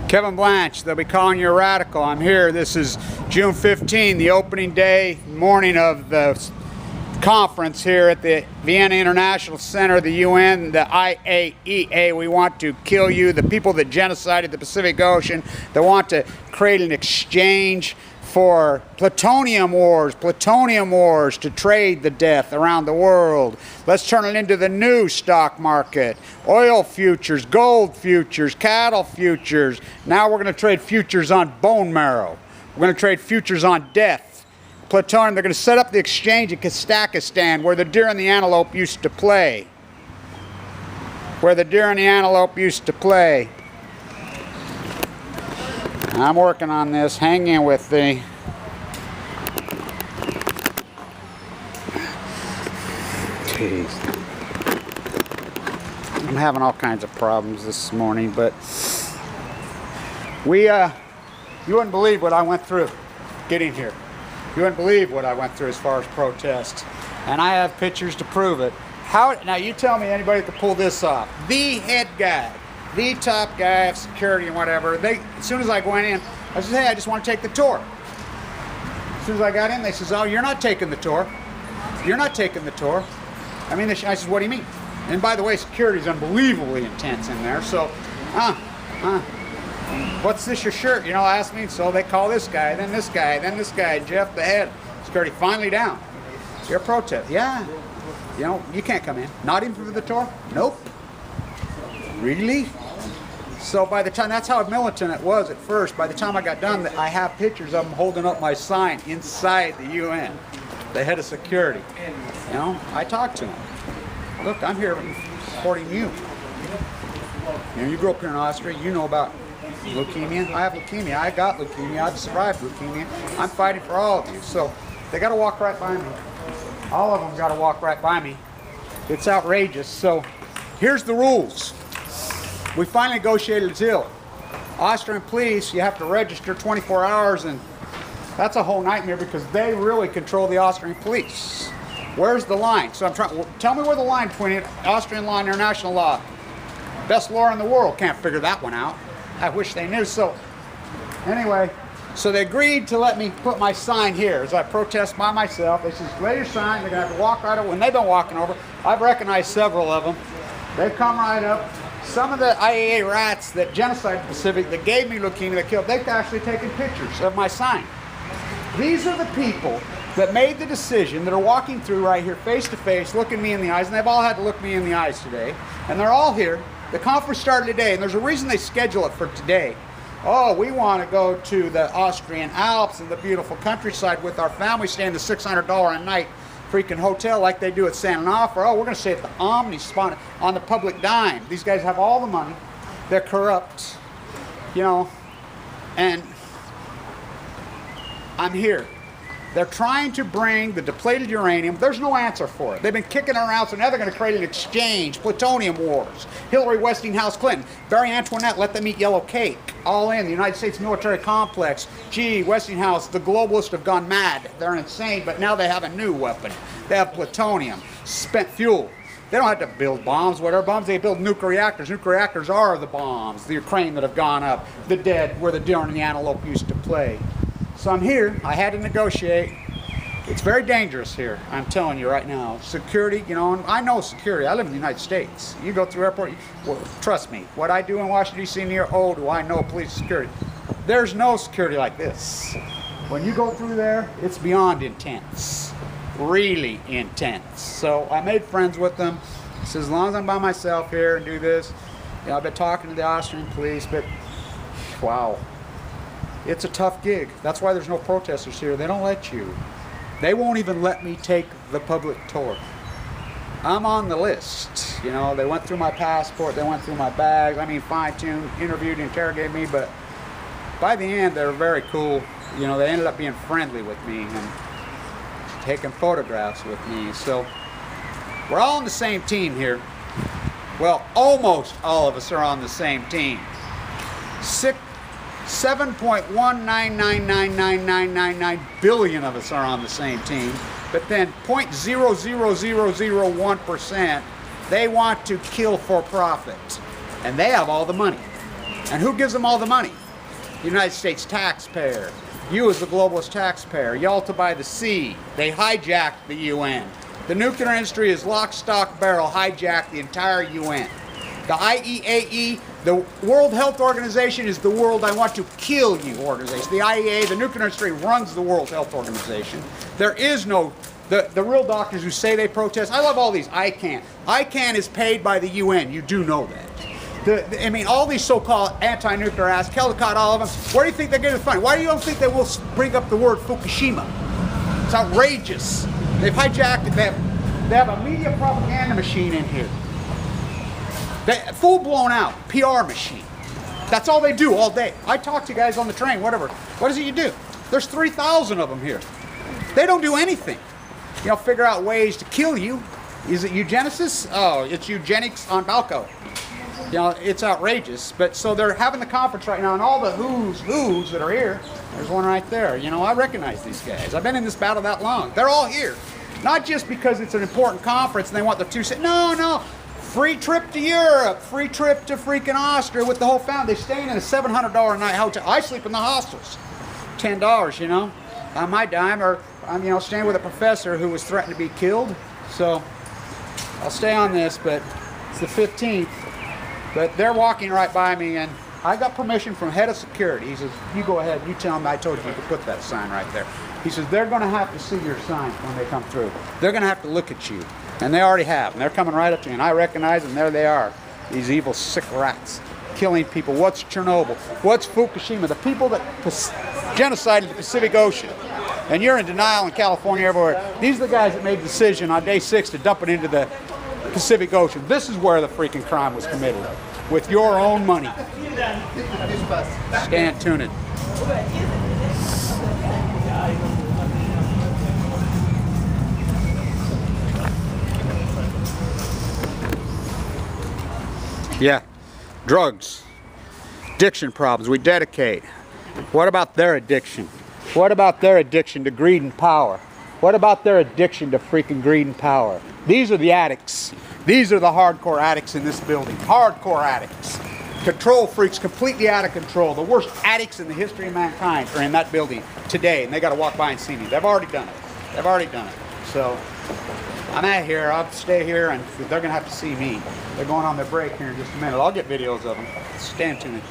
Kevin Blanche, they'll be calling you a radical. I'm here. This is June 15, the opening day, morning of the conference here at the Vienna International Center, the UN, the IAEA. We want to kill you, the people that genocided the Pacific Ocean, that want to create an exchange for plutonium wars to trade the death around the world. Let's turn it into the new stock market. Oil futures, gold futures, cattle futures. Now we're going to trade futures on bone marrow. We're going to trade futures on death. Plutonium, they're going to set up the exchange in Kazakhstan where the deer and the antelope used to play. I'm working on this. Hang in with me. Jeez. I'm having all kinds of problems this morning, but you wouldn't believe what I went through getting here. You wouldn't believe what I went through as far as protests. And I have pictures to prove it. Now you tell me anybody could pull this off. The head guy, the top guy of security and whatever, as soon as I went in, I said, hey, I just want to take the tour. As soon as I got in, they says, oh, you're not taking the tour. You're not taking the tour. I mean, I said, what do you mean? And by the way, security is unbelievably intense in there. So, what's this, your shirt? You know, ask me. So they call this guy, then this guy, then this guy, Jeff, the head. Security finally down. You're a protest. Yeah. You know, you can't come in. Not even for the tour? Nope. Really? So by the time, that's how militant it was at first. By the time I got done, I have pictures of them holding up my sign inside the UN, the head of security. You know, I talked to him. Look, I'm here supporting you. You know, you grew up here in Austria. You know about leukemia. I have leukemia. I got leukemia. I've survived leukemia. I'm fighting for all of you. So they got to walk right by me. All of them got to walk right by me. It's outrageous. So here's the rules. We finally negotiated a deal. Austrian police, you have to register 24 hours, and that's a whole nightmare because they really control the Austrian police. Where's the line? So tell me where the line between Austrian law and international law. Best lawyer in the world can't figure that one out. I wish they knew. So anyway, so they agreed to let me put my sign here as I protest by myself. They said, lay your sign. They're going to have to walk right over. When they've been walking over, I've recognized several of them. They've come right up. Some of the IAEA rats that genocided the Pacific, that gave me leukemia, that killed, they've actually taken pictures of my sign. These are the people that made the decision, that are walking through right here face to face, looking me in the eyes, and they've all had to look me in the eyes today. And they're all here. The conference started today, and there's a reason they schedule it for today. Oh, we want to go to the Austrian Alps and the beautiful countryside with our family, stay in the $600 a night freaking hotel like they do at San Onofre. Oh, we're going to stay at the Omni spot on the public dime. These guys have all the money. They're corrupt, you know, and I'm here. They're trying to bring the depleted uranium. There's no answer for it. They've been kicking it around, so now they're going to create an exchange, plutonium wars. Hillary, Westinghouse, Clinton, Barry Antoinette, let them eat yellow cake. All in the United States military complex. Gee, Westinghouse, the globalists have gone mad. They're insane, but now they have a new weapon. They have plutonium, spent fuel. They don't have to build bombs, whatever bombs. They build nuclear reactors. Nuclear reactors are the bombs, the Ukraine that have gone up, the dead, where the deer and the antelope used to play. So I'm here. I had to negotiate. It's very dangerous here, I'm telling you right now. Security, you know, and I know security. I live in the United States. You go through airport, well, trust me, what I do in Washington, D.C. near, oh, do I know police security. There's no security like this. When you go through there, it's beyond intense. Really intense. So I made friends with them. So as long as I'm by myself here and do this, you know, I've been talking to the Austrian police, but wow. It's a tough gig. That's why there's no protesters here. They don't let you. They won't even let me take the public tour. I'm on the list. You know, they went through my passport, they went through my bags. I mean, fine-tuned, interviewed, interrogated me, but by the end, they were very cool. You know, they ended up being friendly with me and taking photographs with me. So we're all on the same team here. Well, almost all of us are on the same team. 7.1999999 billion of us are on the same team, but then 0.00001% they want to kill for profit, and they have all the money. And who gives them all the money? The United States taxpayer. You as the globalist taxpayer. Yalta by the sea. They hijacked the UN. The nuclear industry is lock, stock, barrel, hijacked the entire UN. The IEAE, the World Health Organization, is the world I want to kill you organization. The IEA, the nuclear industry, runs the World Health Organization. There is no, the real doctors who say they protest, I love all these, ICANN. ICANN is paid by the UN, you do know that. I mean, all these so-called anti-nuclear ass, Caldecott, all of them, where do you think they're getting the funding? Why do you don't think they will bring up the word Fukushima? It's outrageous. They've hijacked it. They have a media propaganda machine in here. Full blown out PR machine. That's all they do all day. I talk to guys on the train, whatever. What is it you do? There's 3,000 of them here. They don't do anything. You know, figure out ways to kill you. Is it eugenesis? Oh, it's eugenics on Balco. You know, it's outrageous. But so they're having the conference right now, and all the who's that are here. There's one right there. You know, I recognize these guys. I've been in this battle that long. They're all here. Not just because it's an important conference and they want the two. No. Free trip to Europe, free trip to freaking Austria with the whole family. They're staying in a $700 a night hotel. I sleep in the hostels. $10, you know, on my dime. Or I'm, you know, staying with a professor who was threatened to be killed. So I'll stay on this, but it's the 15th. But they're walking right by me, and I got permission from head of security. He says, you go ahead, you tell them I told you to put that sign right there. He says, they're going to have to see your sign when they come through. They're going to have to look at you. And they already have. And they're coming right up to me. And I recognize them. There they are. These evil, sick rats. Killing people. What's Chernobyl? What's Fukushima? The people that genocided the Pacific Ocean. And you're in denial in California everywhere. These are the guys that made the decision on day 6 to dump it into the Pacific Ocean. This is where the freaking crime was committed. With your own money. Stand tuned. Yeah, drugs, addiction problems, we dedicate. What about their addiction? What about their addiction to greed and power? What about their addiction to freaking greed and power? These are the addicts. These are the hardcore addicts in this building. Hardcore addicts. Control freaks, completely out of control. The worst addicts in the history of mankind are in that building today, and they got to walk by and see me. They've already done it. They've already done it. So I'm out here. I'll stay here, and they're going to have to see me. They're going on their break here in just a minute. I'll get videos of them. Stand tuned.